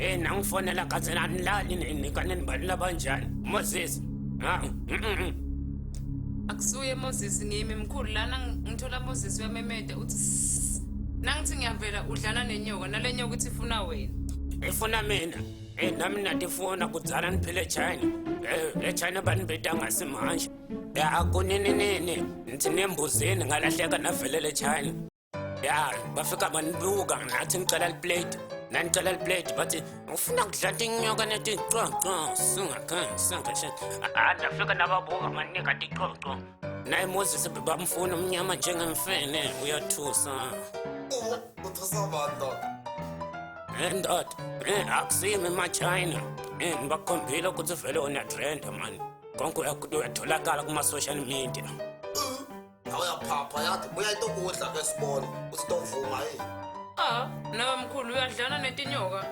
nangifonela kaze nanilali nikane nibani labanjani Moses Akusuye Moses ngimi mkhulu lana ngithola Moses wememede uthi nangithi ngiyavela udlana nenyoka nale nyoka uthi ifuna wena. Ifuna mina nami natifuna kudzala niphile eChina eChina bani betanga simanje ya akunini nithi nembuzini ngalahleka navelele eChina ya bafika banibuka ngathi ngicela iplate nanicela iplate bathi ufuna kudlala inyoka netiqoqo singakhange ndafika nababuka manika tiqoqo naye Moses bamfuna umnyama njengemfene uyathusa uthusa abantu ndoda akusimi ema-China ngibakhombile ukuthi vele unatrenda mani konke uyatholakala kuma-social media awuyaphapha yathi buya into kudla ke sibone usitokuvuma yini Nawe mkhulu uyadlana netinyoka.